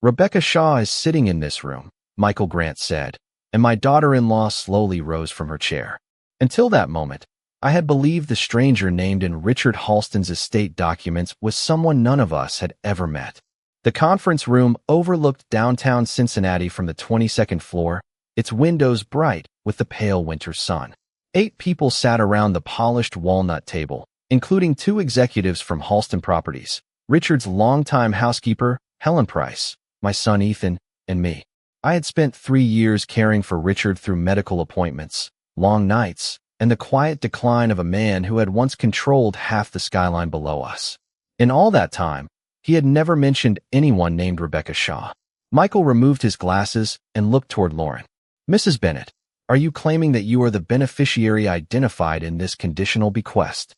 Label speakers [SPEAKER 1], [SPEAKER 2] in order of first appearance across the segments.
[SPEAKER 1] Rebecca Shaw is sitting in this room, Michael Grant said, and my daughter-in-law slowly rose from her chair. Until that moment, I had believed the stranger named in Richard Halston's estate documents was someone none of us had ever met. The conference room overlooked downtown Cincinnati from the 22nd floor, its windows bright with the pale winter sun. 8 people sat around the polished walnut table, including 2 executives from Halston Properties, Richard's longtime housekeeper, Helen Price, my son Ethan, and me. I had spent 3 years caring for Richard through medical appointments, long nights, and the quiet decline of a man who had once controlled half the skyline below us. In all that time, he had never mentioned anyone named Rebecca Shaw. Michael removed his glasses and looked toward Lauren. Mrs. Bennett, are you claiming that you are the beneficiary identified in this conditional bequest?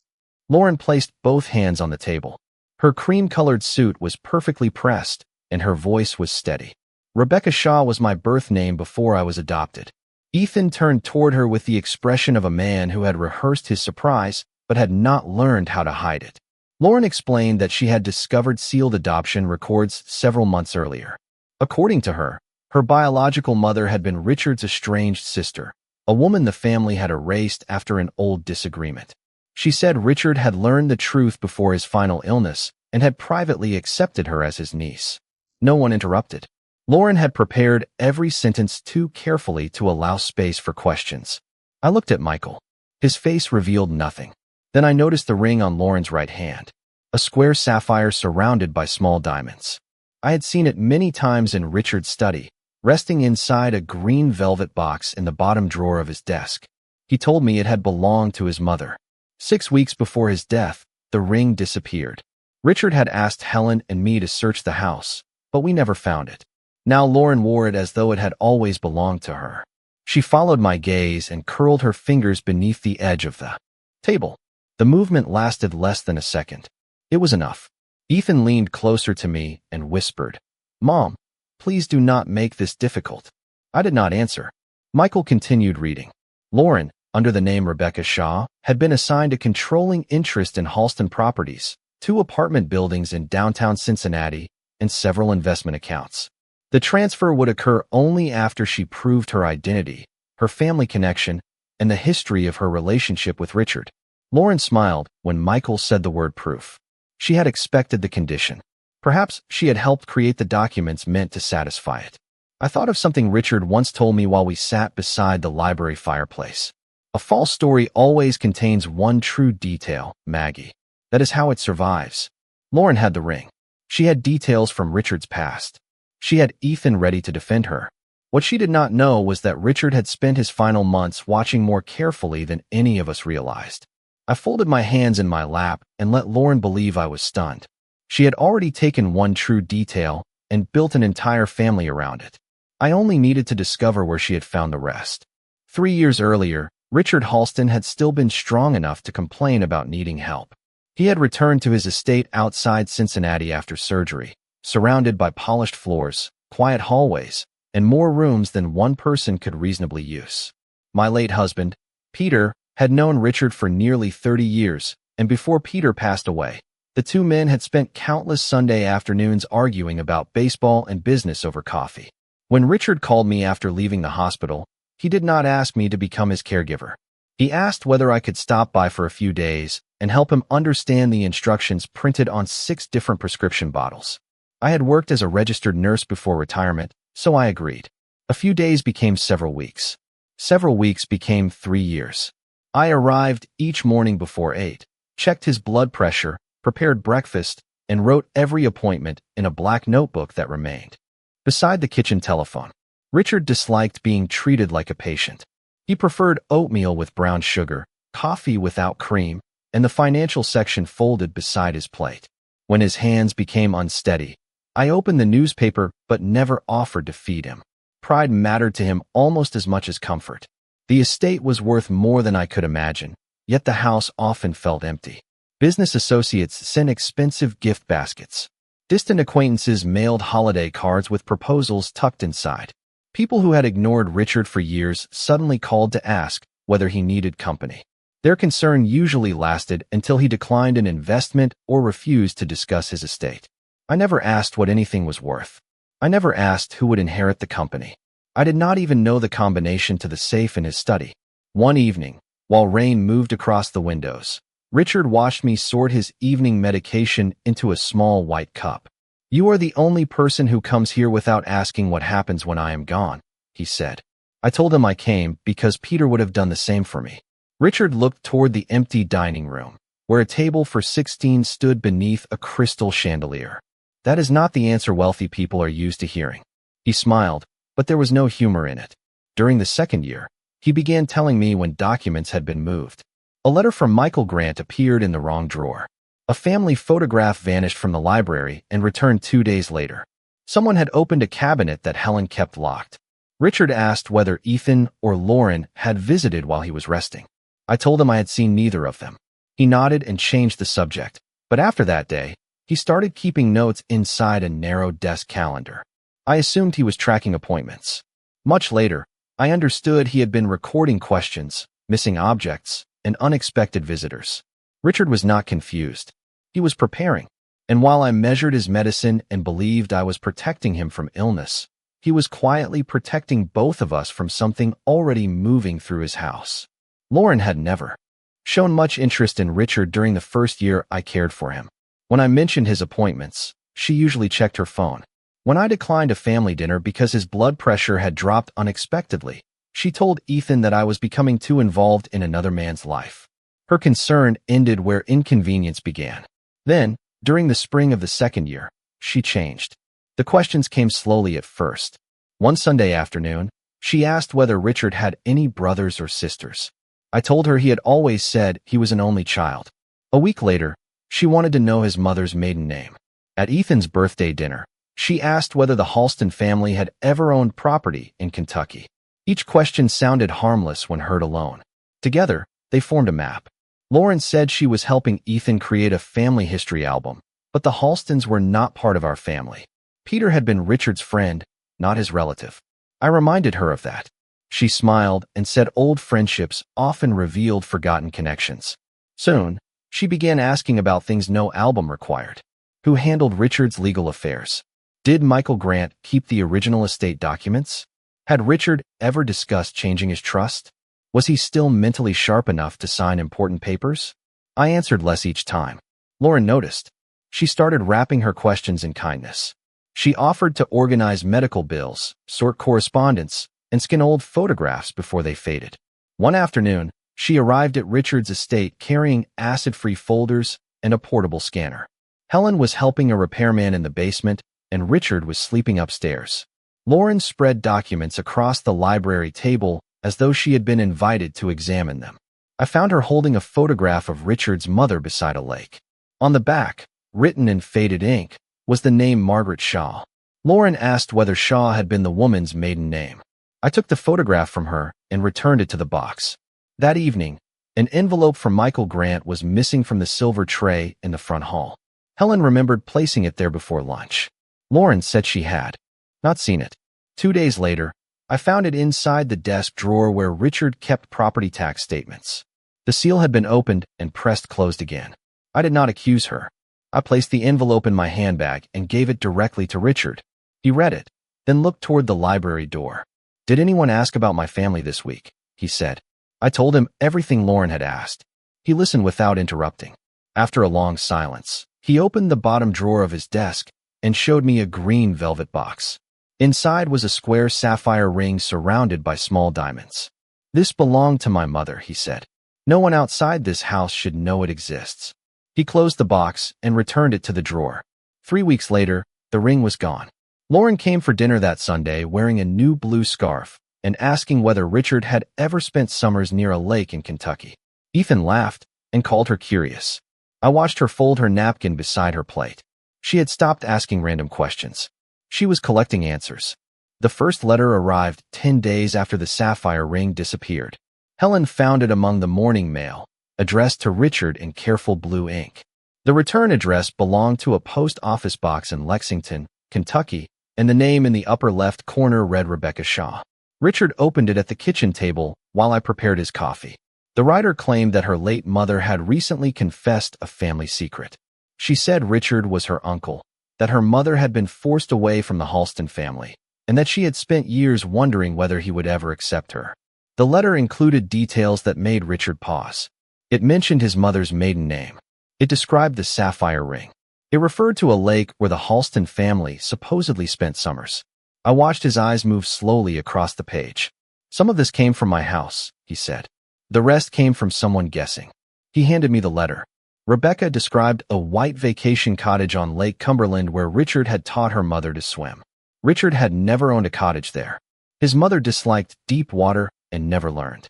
[SPEAKER 1] Lauren placed both hands on the table. Her cream-colored suit was perfectly pressed, and her voice was steady. Rebecca Shaw was my birth name before I was adopted. Ethan turned toward her with the expression of a man who had rehearsed his surprise but had not learned how to hide it. Lauren explained that she had discovered sealed adoption records several months earlier. According to her, her biological mother had been Richard's estranged sister, a woman the family had erased after an old disagreement. She said Richard had learned the truth before his final illness and had privately accepted her as his niece. No one interrupted. Lauren had prepared every sentence too carefully to allow space for questions. I looked at Michael. His face revealed nothing. Then I noticed the ring on Lauren's right hand, a square sapphire surrounded by small diamonds. I had seen it many times in Richard's study, resting inside a green velvet box in the bottom drawer of his desk. He told me it had belonged to his mother. 6 weeks before his death, the ring disappeared. Richard had asked Helen and me to search the house, but we never found it. Now Lauren wore it as though it had always belonged to her. She followed my gaze and curled her fingers beneath the edge of the table. The movement lasted less than a second. It was enough. Ethan leaned closer to me and whispered, "Mom, please do not make this difficult." I did not answer. Michael continued reading. Lauren, under the name Rebecca Shaw, had been assigned a controlling interest in Halston Properties, 2 apartment buildings in downtown Cincinnati, and several investment accounts. The transfer would occur only after she proved her identity, her family connection, and the history of her relationship with Richard. Lauren smiled when Michael said the word proof. She had expected the condition. Perhaps she had helped create the documents meant to satisfy it. I thought of something Richard once told me while we sat beside the library fireplace. A false story always contains one true detail, Maggie. That is how it survives. Lauren had the ring. She had details from Richard's past. She had Ethan ready to defend her. What she did not know was that Richard had spent his final months watching more carefully than any of us realized. I folded my hands in my lap and let Lauren believe I was stunned. She had already taken one true detail and built an entire family around it. I only needed to discover where she had found the rest. 3 years earlier, Richard Halston had still been strong enough to complain about needing help. He had returned to his estate outside Cincinnati after surgery, surrounded by polished floors, quiet hallways, and more rooms than one person could reasonably use. My late husband, Peter, had known Richard for nearly 30 years, and before Peter passed away, the 2 men had spent countless Sunday afternoons arguing about baseball and business over coffee. When Richard called me after leaving the hospital, he did not ask me to become his caregiver. He asked whether I could stop by for a few days and help him understand the instructions printed on 6 different prescription bottles. I had worked as a registered nurse before retirement, so I agreed. A few days became several weeks. Several weeks became 3 years. I arrived each morning before 8, checked his blood pressure, prepared breakfast, and wrote every appointment in a black notebook that remained. Beside the kitchen telephone, Richard disliked being treated like a patient. He preferred oatmeal with brown sugar, coffee without cream, and the financial section folded beside his plate. When his hands became unsteady, I opened the newspaper but never offered to feed him. Pride mattered to him almost as much as comfort. The estate was worth more than I could imagine, yet the house often felt empty. Business associates sent expensive gift baskets. Distant acquaintances mailed holiday cards with proposals tucked inside. People who had ignored Richard for years suddenly called to ask whether he needed company. Their concern usually lasted until he declined an investment or refused to discuss his estate. I never asked what anything was worth. I never asked who would inherit the company. I did not even know the combination to the safe in his study. One evening, while rain moved across the windows, Richard watched me sort his evening medication into a small white cup. "You are the only person who comes here without asking what happens when I am gone," he said. I told him I came because Peter would have done the same for me. Richard looked toward the empty dining room, where a table for 16 stood beneath a crystal chandelier. "That is not the answer wealthy people are used to hearing." He smiled, but there was no humor in it. During the second year, he began telling me when documents had been moved. A letter from Michael Grant appeared in the wrong drawer. A family photograph vanished from the library and returned 2 days later. Someone had opened a cabinet that Helen kept locked. Richard asked whether Ethan or Lauren had visited while he was resting. I told him I had seen neither of them. He nodded and changed the subject, but after that day, he started keeping notes inside a narrow desk calendar. I assumed he was tracking appointments. Much later, I understood he had been recording questions, missing objects, and unexpected visitors. Richard was not confused. He was preparing, and while I measured his medicine and believed I was protecting him from illness, he was quietly protecting both of us from something already moving through his house. Lauren had never shown much interest in Richard during the first year I cared for him. When I mentioned his appointments, she usually checked her phone. When I declined a family dinner because his blood pressure had dropped unexpectedly, she told Ethan that I was becoming too involved in another man's life. Her concern ended where inconvenience began. Then, during the spring of the second year, she changed. The questions came slowly at first. One Sunday afternoon, she asked whether Richard had any brothers or sisters. I told her he had always said he was an only child. A week later, she wanted to know his mother's maiden name. At Ethan's birthday dinner, she asked whether the Halston family had ever owned property in Kentucky. Each question sounded harmless when heard alone. Together, they formed a map. Lauren said she was helping Ethan create a family history album, but the Halstons were not part of our family. Peter had been Richard's friend, not his relative. I reminded her of that. She smiled and said old friendships often revealed forgotten connections. Soon, she began asking about things no album required. Who handled Richard's legal affairs? Did Michael Grant keep the original estate documents? Had Richard ever discussed changing his trust? Was he still mentally sharp enough to sign important papers? I answered less each time. Lauren noticed. She started wrapping her questions in kindness. She offered to organize medical bills, sort correspondence, and scan old photographs before they faded. One afternoon, she arrived at Richard's estate carrying acid-free folders and a portable scanner. Helen was helping a repairman in the basement, and Richard was sleeping upstairs. Lauren spread documents across the library table as though she had been invited to examine them. I found her holding a photograph of Richard's mother beside a lake. On the back, written in faded ink, was the name Margaret Shaw. Lauren asked whether Shaw had been the woman's maiden name. I took the photograph from her and returned it to the box. That evening, an envelope from Michael Grant was missing from the silver tray in the front hall. Helen remembered placing it there before lunch. Lauren said she had not seen it. 2 days later, I found it inside the desk drawer where Richard kept property tax statements. The seal had been opened and pressed closed again. I did not accuse her. I placed the envelope in my handbag and gave it directly to Richard. He read it, then looked toward the library door. "Did anyone ask about my family this week?" he said. I told him everything Lauren had asked. He listened without interrupting. After a long silence, he opened the bottom drawer of his desk and showed me a green velvet box. Inside was a square sapphire ring surrounded by small diamonds. "This belonged to my mother," he said. "No one outside this house should know it exists." He closed the box and returned it to the drawer. 3 weeks later, the ring was gone. Lauren came for dinner that Sunday wearing a new blue scarf and asking whether Richard had ever spent summers near a lake in Kentucky. Ethan laughed and called her curious. I watched her fold her napkin beside her plate. She had stopped asking random questions. She was collecting answers. The first letter arrived 10 days after the sapphire ring disappeared. Helen found it among the morning mail, addressed to Richard in careful blue ink. The return address belonged to a post office box in Lexington, Kentucky, and the name in the upper left corner read Rebecca Shaw. Richard opened it at the kitchen table while I prepared his coffee. The writer claimed that her late mother had recently confessed a family secret. She said Richard was her uncle, that her mother had been forced away from the Halston family, and that she had spent years wondering whether he would ever accept her. The letter included details that made Richard pause. It mentioned his mother's maiden name. It described the sapphire ring. It referred to a lake where the Halston family supposedly spent summers. I watched his eyes move slowly across the page. "Some of this came from my house," he said. "The rest came from someone guessing." He handed me the letter. Rebecca described a white vacation cottage on Lake Cumberland where Richard had taught her mother to swim. Richard had never owned a cottage there. His mother disliked deep water and never learned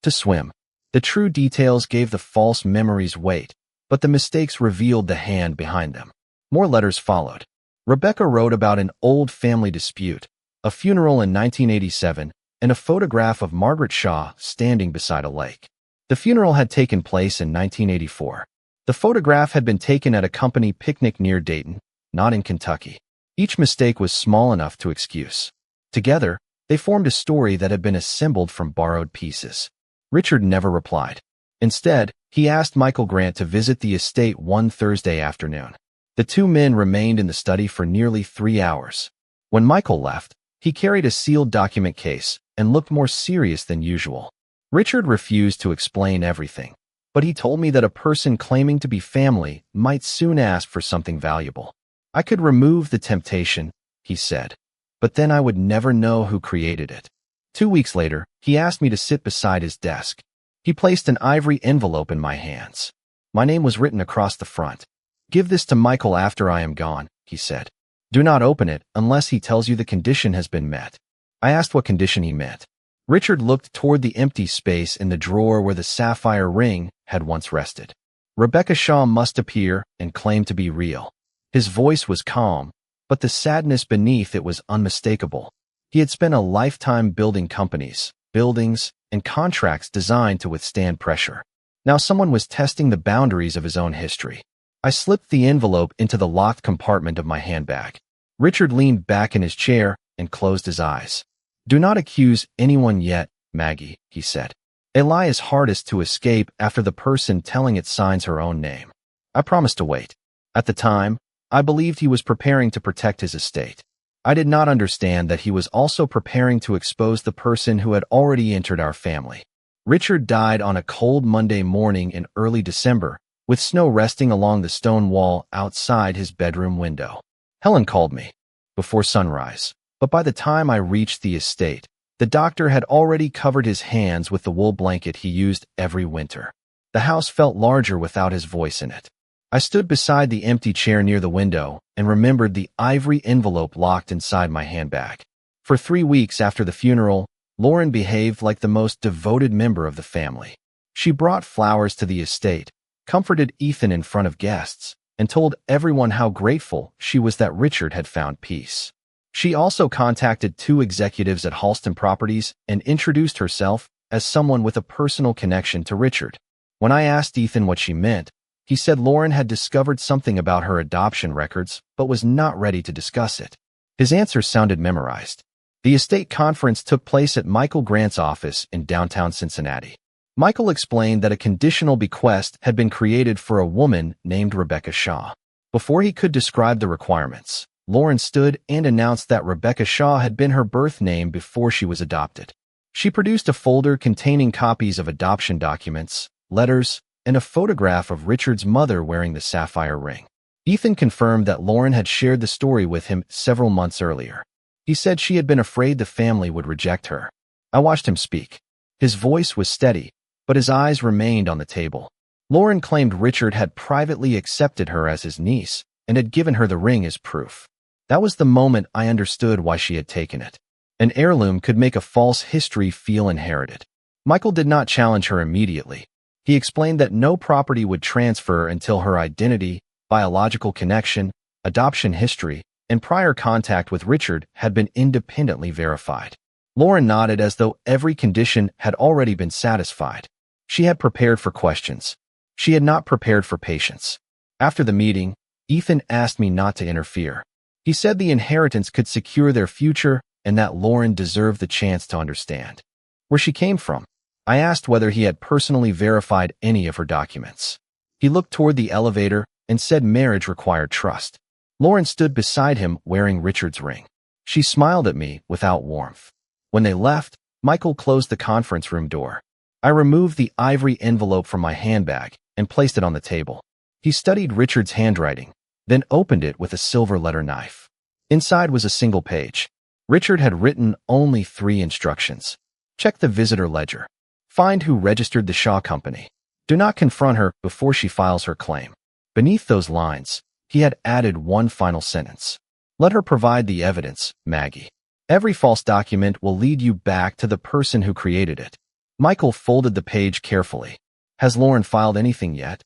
[SPEAKER 1] to swim. The true details gave the false memories weight, but the mistakes revealed the hand behind them. More letters followed. Rebecca wrote about an old family dispute, a funeral in 1987, and a photograph of Margaret Shaw standing beside a lake. The funeral had taken place in 1984. The photograph had been taken at a company picnic near Dayton, not in Kentucky. Each mistake was small enough to excuse. Together, they formed a story that had been assembled from borrowed pieces. Richard never replied. Instead, he asked Michael Grant to visit the estate one Thursday afternoon. The two men remained in the study for nearly 3 hours. When Michael left, he carried a sealed document case and looked more serious than usual. Richard refused to explain everything, but he told me that a person claiming to be family might soon ask for something valuable. "I could remove the temptation," he said, "but then I would never know who created it." 2 weeks later, he asked me to sit beside his desk. He placed an ivory envelope in my hands. My name was written across the front. "Give this to Michael after I am gone," he said. "Do not open it unless he tells you the condition has been met." I asked what condition he meant. Richard looked toward the empty space in the drawer where the sapphire ring had once rested. "Rebecca Shaw must appear and claim to be real." His voice was calm, but the sadness beneath it was unmistakable. He had spent a lifetime building companies, buildings, and contracts designed to withstand pressure. Now someone was testing the boundaries of his own history. I slipped the envelope into the locked compartment of my handbag. Richard leaned back in his chair and closed his eyes. "Do not accuse anyone yet, Maggie," he said. "A lie is hardest to escape after the person telling it signs her own name." I promised to wait. At the time, I believed he was preparing to protect his estate. I did not understand that he was also preparing to expose the person who had already entered our family. Richard died on a cold Monday morning in early December, with snow resting along the stone wall outside his bedroom window. Helen called me before sunrise, but by the time I reached the estate, the doctor had already covered his hands with the wool blanket he used every winter. The house felt larger without his voice in it. I stood beside the empty chair near the window and remembered the ivory envelope locked inside my handbag. For 3 weeks after the funeral, Lauren behaved like the most devoted member of the family. She brought flowers to the estate, comforted Ethan in front of guests, and told everyone how grateful she was that Richard had found peace. She also contacted 2 executives at Halston Properties and introduced herself as someone with a personal connection to Richard. When I asked Ethan what she meant, he said Lauren had discovered something about her adoption records but was not ready to discuss it. His answer sounded memorized. The estate conference took place at Michael Grant's office in downtown Cincinnati. Michael explained that a conditional bequest had been created for a woman named Rebecca Shaw. Before he could describe the requirements, Lauren stood and announced that Rebecca Shaw had been her birth name before she was adopted. She produced a folder containing copies of adoption documents, letters, and a photograph of Richard's mother wearing the sapphire ring. Ethan confirmed that Lauren had shared the story with him several months earlier. He said she had been afraid the family would reject her. I watched him speak. His voice was steady, but his eyes remained on the table. Lauren claimed Richard had privately accepted her as his niece and had given her the ring as proof. That was the moment I understood why she had taken it. An heirloom could make a false history feel inherited. Michael did not challenge her immediately. He explained that no property would transfer until her identity, biological connection, adoption history, and prior contact with Richard had been independently verified. Lauren nodded as though every condition had already been satisfied. She had prepared for questions. She had not prepared for patience. After the meeting, Ethan asked me not to interfere. He said the inheritance could secure their future and that Lauren deserved the chance to understand where she came from. I asked whether he had personally verified any of her documents. He looked toward the elevator and said marriage required trust. Lauren stood beside him wearing Richard's ring. She smiled at me without warmth. When they left, Michael closed the conference room door. I removed the ivory envelope from my handbag and placed it on the table. He studied Richard's handwriting, then opened it with a silver letter knife. Inside was a single page. Richard had written only 3 instructions. Check the visitor ledger. Find who registered the Shaw Company. Do not confront her before she files her claim. Beneath those lines, he had added one final sentence. Let her provide the evidence, Maggie. Every false document will lead you back to the person who created it. Michael folded the page carefully. Has Lauren filed anything yet?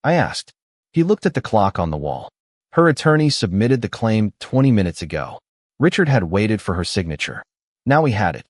[SPEAKER 1] I asked. He looked at the clock on the wall. Her attorney submitted the claim 20 minutes ago. Richard had waited for her signature. Now he had it.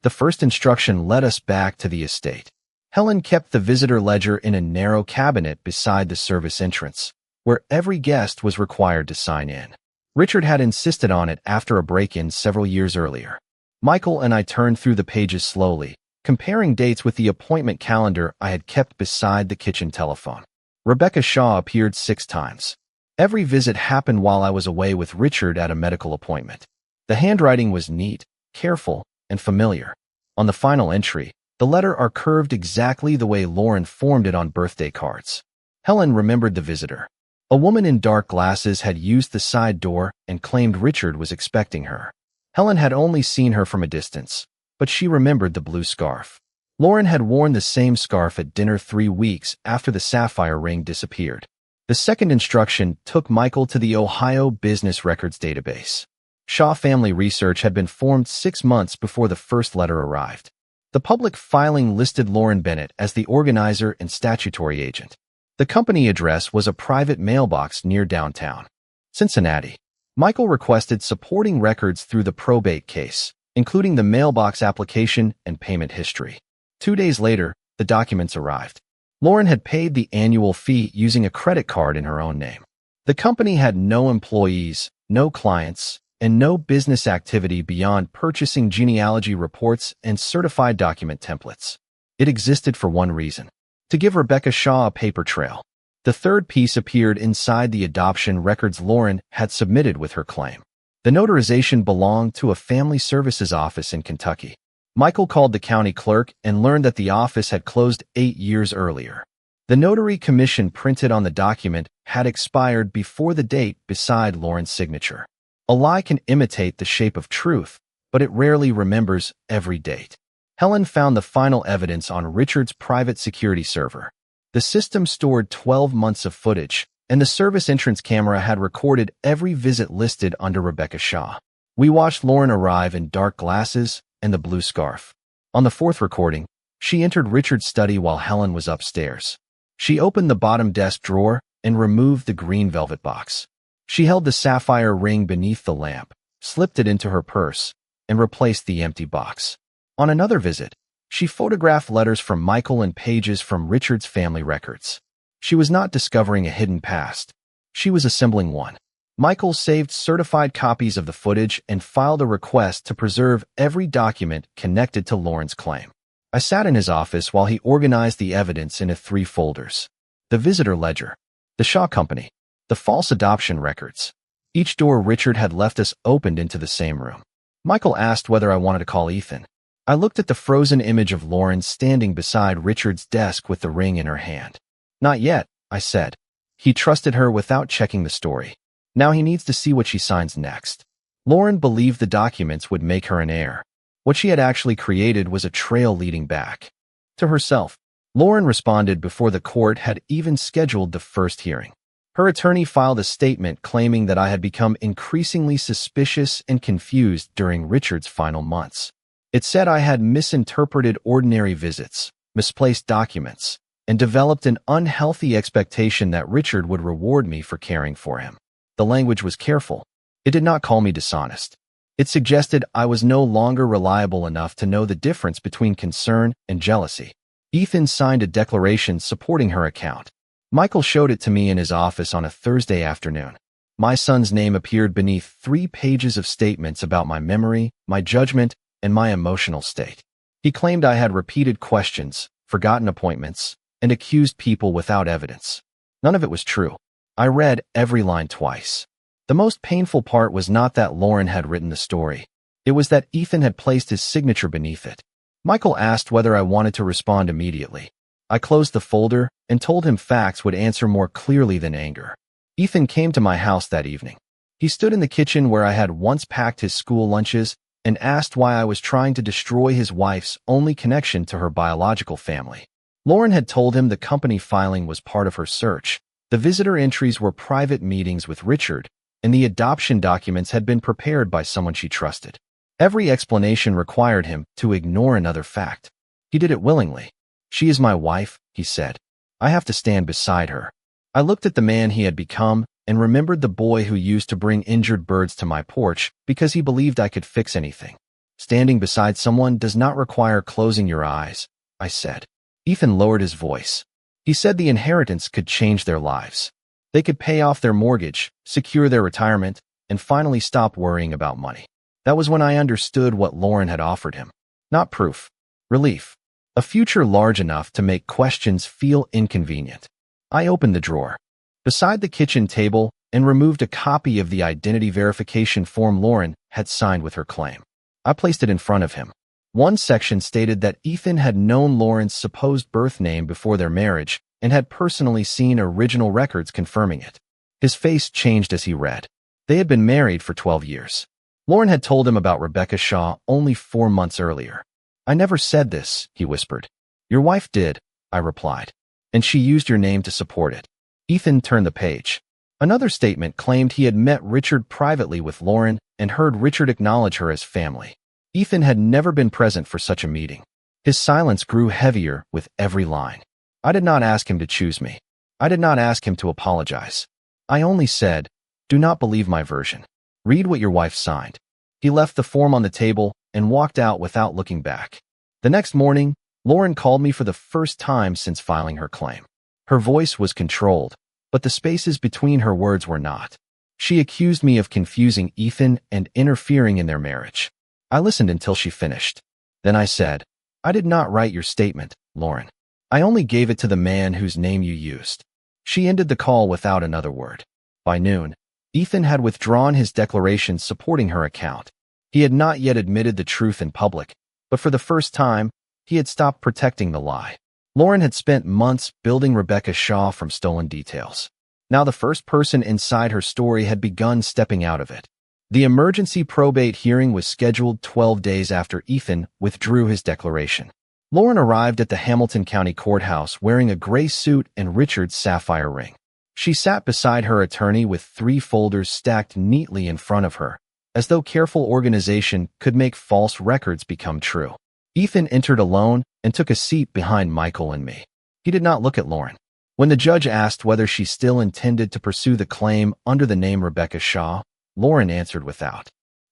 [SPEAKER 1] The first instruction led us back to the estate. Helen kept the visitor ledger in a narrow cabinet beside the service entrance, where every guest was required to sign in. Richard had insisted on it after a break-in several years earlier. Michael and I turned through the pages slowly, comparing dates with the appointment calendar I had kept beside the kitchen telephone. Rebecca Shaw appeared 6 times. Every visit happened while I was away with Richard at a medical appointment. The handwriting was neat, careful, and familiar. On the final entry, the letters are curved exactly the way Lauren formed it on birthday cards. Helen remembered the visitor. A woman in dark glasses had used the side door and claimed Richard was expecting her. Helen had only seen her from a distance, but she remembered the blue scarf. Lauren had worn the same scarf at dinner 3 weeks after the sapphire ring disappeared. The second instruction took Michael to the Ohio Business Records database. Shaw Family Research had been formed 6 months before the first letter arrived. The public filing listed Lauren Bennett as the organizer and statutory agent. The company address was a private mailbox near downtown Cincinnati. Michael requested supporting records through the probate case, including the mailbox application and payment history. 2 days later, the documents arrived. Lauren had paid the annual fee using a credit card in her own name. The company had no employees, no clients, and no business activity beyond purchasing genealogy reports and certified document templates. It existed for one reason: to give Rebecca Shaw a paper trail. The third piece appeared inside the adoption records Lauren had submitted with her claim. The notarization belonged to a family services office in Kentucky. Michael called the county clerk and learned that the office had closed 8 years earlier. The notary commission printed on the document had expired before the date beside Lauren's signature. A lie can imitate the shape of truth, but it rarely remembers every date. Helen found the final evidence on Richard's private security server. The system stored 12 months of footage, and the service entrance camera had recorded every visit listed under Rebecca Shaw. We watched Lauren arrive in dark glasses and the blue scarf. On the 4th recording, she entered Richard's study while Helen was upstairs. She opened the bottom desk drawer and removed the green velvet box. She held the sapphire ring beneath the lamp, slipped it into her purse, and replaced the empty box. On another visit, she photographed letters from Michael and pages from Richard's family records. She was not discovering a hidden past. She was assembling one. Michael saved certified copies of the footage and filed a request to preserve every document connected to Lauren's claim. I sat in his office while he organized the evidence into 3 folders: the visitor ledger, the Shaw Company, the false adoption records. Each door Richard had left us opened into the same room. Michael asked whether I wanted to call Ethan. I looked at the frozen image of Lauren standing beside Richard's desk with the ring in her hand. Not yet, I said. He trusted her without checking the story. Now he needs to see what she signs next. Lauren believed the documents would make her an heir. What she had actually created was a trail leading back to herself. Lauren responded before the court had even scheduled the first hearing. Her attorney filed a statement claiming that I had become increasingly suspicious and confused during Richard's final months. It said I had misinterpreted ordinary visits, misplaced documents, and developed an unhealthy expectation that Richard would reward me for caring for him. The language was careful. It did not call me dishonest. It suggested I was no longer reliable enough to know the difference between concern and jealousy. Ethan signed a declaration supporting her account. Michael showed it to me in his office on a Thursday afternoon. My son's name appeared beneath 3 pages of statements about my memory, my judgment, and my emotional state. He claimed I had repeated questions, forgotten appointments, and accused people without evidence. None of it was true. I read every line twice. The most painful part was not that Lauren had written the story. It was that Ethan had placed his signature beneath it. Michael asked whether I wanted to respond immediately. I closed the folder and told him facts would answer more clearly than anger. Ethan came to my house that evening. He stood in the kitchen where I had once packed his school lunches and asked why I was trying to destroy his wife's only connection to her biological family. Lauren had told him the company filing was part of her search. The visitor entries were private meetings with Richard, and the adoption documents had been prepared by someone she trusted. Every explanation required him to ignore another fact. He did it willingly. "She is my wife," he said. "I have to stand beside her." I looked at the man he had become and remembered the boy who used to bring injured birds to my porch because he believed I could fix anything. "Standing beside someone does not require closing your eyes," I said. Ethan lowered his voice. He said the inheritance could change their lives. They could pay off their mortgage, secure their retirement, and finally stop worrying about money. That was when I understood what Lauren had offered him. Not proof. Relief. A future large enough to make questions feel inconvenient. I opened the drawer beside the kitchen table and removed a copy of the identity verification form Lauren had signed with her claim. I placed it in front of him. One section stated that Ethan had known Lauren's supposed birth name before their marriage and had personally seen original records confirming it. His face changed as he read. They had been married for 12 years. Lauren had told him about Rebecca Shaw only 4 months earlier. "I never said this," he whispered. "Your wife did," I replied, "and she used your name to support it." Ethan turned the page. Another statement claimed he had met Richard privately with Lauren and heard Richard acknowledge her as family. Ethan had never been present for such a meeting. His silence grew heavier with every line. I did not ask him to choose me. I did not ask him to apologize. I only said, "Do not believe my version. Read what your wife signed." He left the form on the table and walked out without looking back. The next morning, Lauren called me for the first time since filing her claim. Her voice was controlled, but the spaces between her words were not. She accused me of confusing Ethan and interfering in their marriage. I listened until she finished. Then I said, "I did not write your statement, Lauren. I only gave it to the man whose name you used." She ended the call without another word. By noon, Ethan had withdrawn his declaration supporting her account. He had not yet admitted the truth in public, but for the first time, he had stopped protecting the lie. Lauren had spent months building Rebecca Shaw from stolen details. Now the first person inside her story had begun stepping out of it. The emergency probate hearing was scheduled 12 days after Ethan withdrew his declaration. Lauren arrived at the Hamilton County Courthouse wearing a gray suit and Richard's sapphire ring. She sat beside her attorney with 3 folders stacked neatly in front of her, as though careful organization could make false records become true. Ethan entered alone and took a seat behind Michael and me. He did not look at Lauren. When the judge asked whether she still intended to pursue the claim under the name Rebecca Shaw, Lauren answered without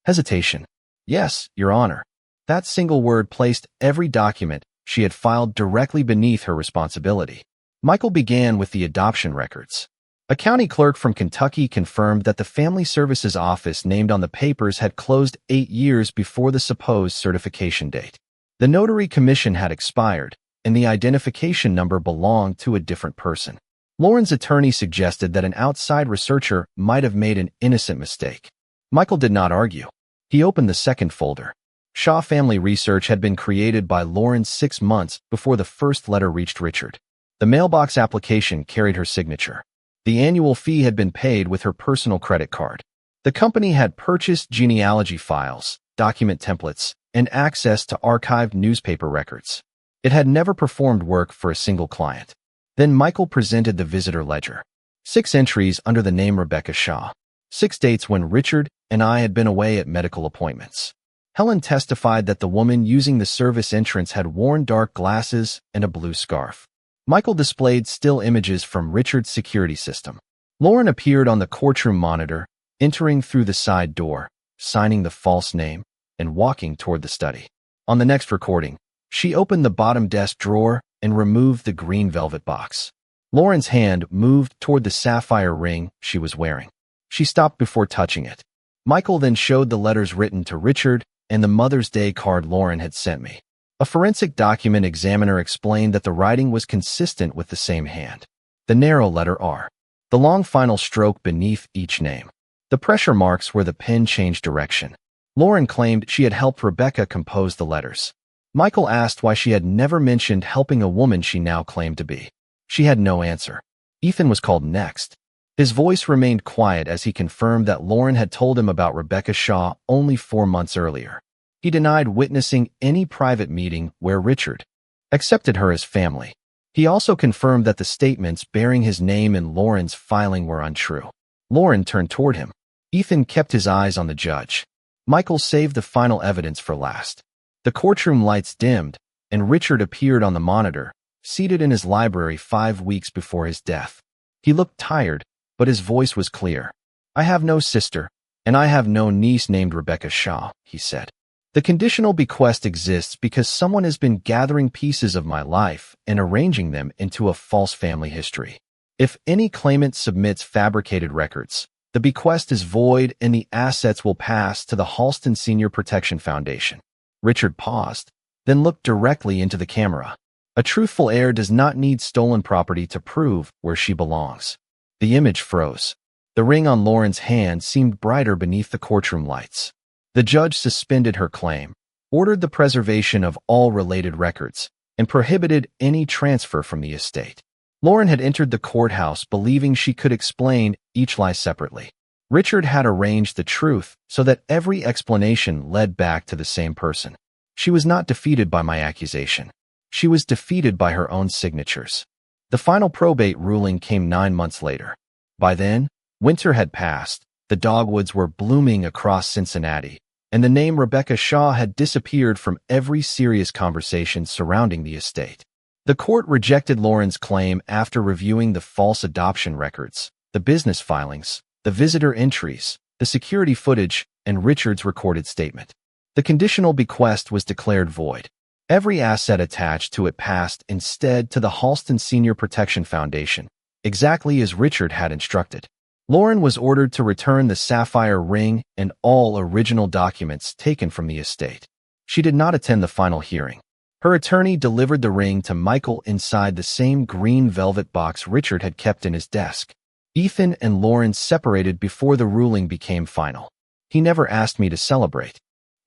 [SPEAKER 1] hesitation, "Yes, Your Honor." That single word placed every document she had filed directly beneath her responsibility. Michael began with the adoption records. A county clerk from Kentucky confirmed that the Family Services office named on the papers had closed 8 years before the supposed certification date. The notary commission had expired, and the identification number belonged to a different person. Lauren's attorney suggested that an outside researcher might have made an innocent mistake. Michael did not argue. He opened the second folder. Shaw Family Research had been created by Lauren 6 months before the first letter reached Richard. The mailbox application carried her signature. The annual fee had been paid with her personal credit card. The company had purchased genealogy files, document templates, and access to archived newspaper records. It had never performed work for a single client. Then Michael presented the visitor ledger. 6 entries under the name Rebecca Shaw. 6 dates when Richard and I had been away at medical appointments. Helen testified that the woman using the service entrance had worn dark glasses and a blue scarf. Michael displayed still images from Richard's security system. Lauren appeared on the courtroom monitor, entering through the side door, signing the false name, and walking toward the study. On the next recording, she opened the bottom desk drawer and removed the green velvet box. Lauren's hand moved toward the sapphire ring she was wearing. She stopped before touching it. Michael then showed the letters written to Richard and the Mother's Day card Lauren had sent me. A forensic document examiner explained that the writing was consistent with the same hand. The narrow letter R. The long final stroke beneath each name. The pressure marks where the pen changed direction. Lauren claimed she had helped Rebecca compose the letters. Michael asked why she had never mentioned helping a woman she now claimed to be. She had no answer. Ethan was called next. His voice remained quiet as he confirmed that Lauren had told him about Rebecca Shaw only 4 months earlier. He denied witnessing any private meeting where Richard accepted her as family. He also confirmed that the statements bearing his name in Lauren's filing were untrue. Lauren turned toward him. Ethan kept his eyes on the judge. Michael saved the final evidence for last. The courtroom lights dimmed, and Richard appeared on the monitor, seated in his library 5 weeks before his death. He looked tired, but his voice was clear. "I have no sister, and I have no niece named Rebecca Shaw," he said. "The conditional bequest exists because someone has been gathering pieces of my life and arranging them into a false family history. If any claimant submits fabricated records, the bequest is void and the assets will pass to the Halston Senior Protection Foundation." Richard paused, then looked directly into the camera. A truthful heir does not need stolen property to prove where she belongs. The image froze. The ring on Lauren's hand seemed brighter beneath the courtroom lights. The judge suspended her claim, ordered the preservation of all related records, and prohibited any transfer from the estate. Lauren had entered the courthouse believing she could explain each lie separately. Richard had arranged the truth so that every explanation led back to the same person. She was not defeated by my accusation. She was defeated by her own signatures. The final probate ruling came 9 months later. By then, winter had passed, the dogwoods were blooming across Cincinnati, and the name Rebecca Shaw had disappeared from every serious conversation surrounding the estate. The court rejected Lauren's claim after reviewing the false adoption records, the business filings, the visitor entries, the security footage, and Richard's recorded statement. The conditional bequest was declared void. Every asset attached to it passed instead to the Halston Senior Protection Foundation, exactly as Richard had instructed. Lauren was ordered to return the sapphire ring and all original documents taken from the estate. She did not attend the final hearing. Her attorney delivered the ring to Michael inside the same green velvet box Richard had kept in his desk. Ethan and Lauren separated before the ruling became final. He never asked me to celebrate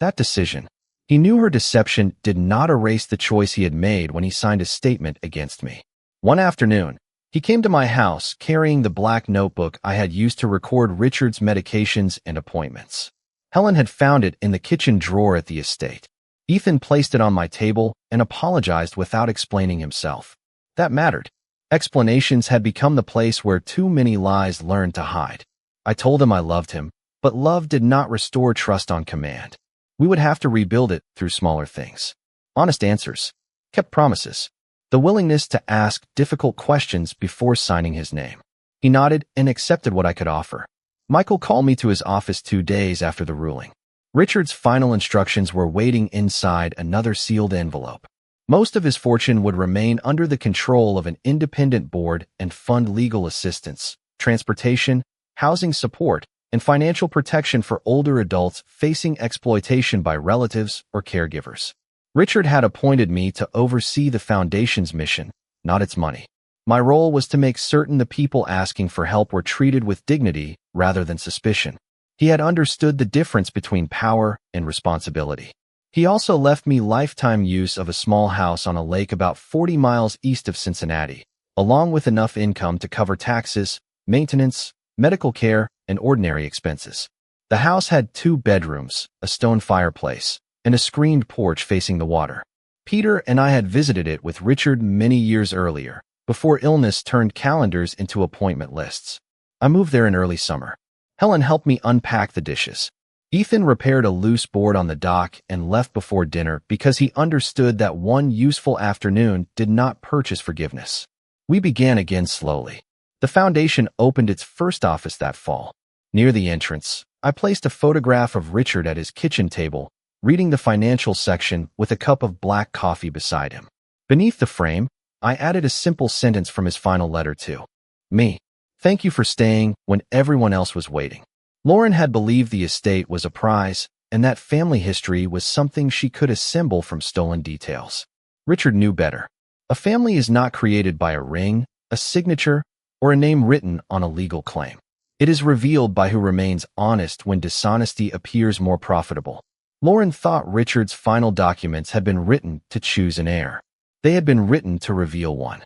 [SPEAKER 1] that decision. He knew her deception did not erase the choice he had made when he signed a statement against me. One afternoon, he came to my house carrying the black notebook I had used to record Richard's medications and appointments. Helen had found it in the kitchen drawer at the estate. Ethan placed it on my table and apologized without explaining himself. That mattered. Explanations had become the place where too many lies learned to hide. I told him I loved him, but love did not restore trust on command. We would have to rebuild it through smaller things. Honest answers. Kept promises. The willingness to ask difficult questions before signing his name. He nodded and accepted what I could offer. Michael called me to his office 2 days after the ruling. Richard's final instructions were waiting inside another sealed envelope. Most of his fortune would remain under the control of an independent board and fund legal assistance, transportation, housing support, and financial protection for older adults facing exploitation by relatives or caregivers. Richard had appointed me to oversee the foundation's mission, not its money. My role was to make certain the people asking for help were treated with dignity rather than suspicion. He had understood the difference between power and responsibility. He also left me lifetime use of a small house on a lake about 40 miles east of Cincinnati, along with enough income to cover taxes, maintenance, medical care, and ordinary expenses. The house had 2 bedrooms, a stone fireplace, and a screened porch facing the water. Peter and I had visited it with Richard many years earlier, before illness turned calendars into appointment lists. I moved there in early summer. Helen helped me unpack the dishes. Ethan repaired a loose board on the dock and left before dinner because he understood that one useful afternoon did not purchase forgiveness. We began again slowly. The foundation opened its first office that fall. Near the entrance, I placed a photograph of Richard at his kitchen table, reading the financial section with a cup of black coffee beside him. Beneath the frame, I added a simple sentence from his final letter to me. "Thank you for staying when everyone else was waiting." Lauren had believed the estate was a prize, and that family history was something she could assemble from stolen details. Richard knew better. A family is not created by a ring, a signature, or a name written on a legal claim. It is revealed by who remains honest when dishonesty appears more profitable. Lauren thought Richard's final documents had been written to choose an heir. They had been written to reveal one.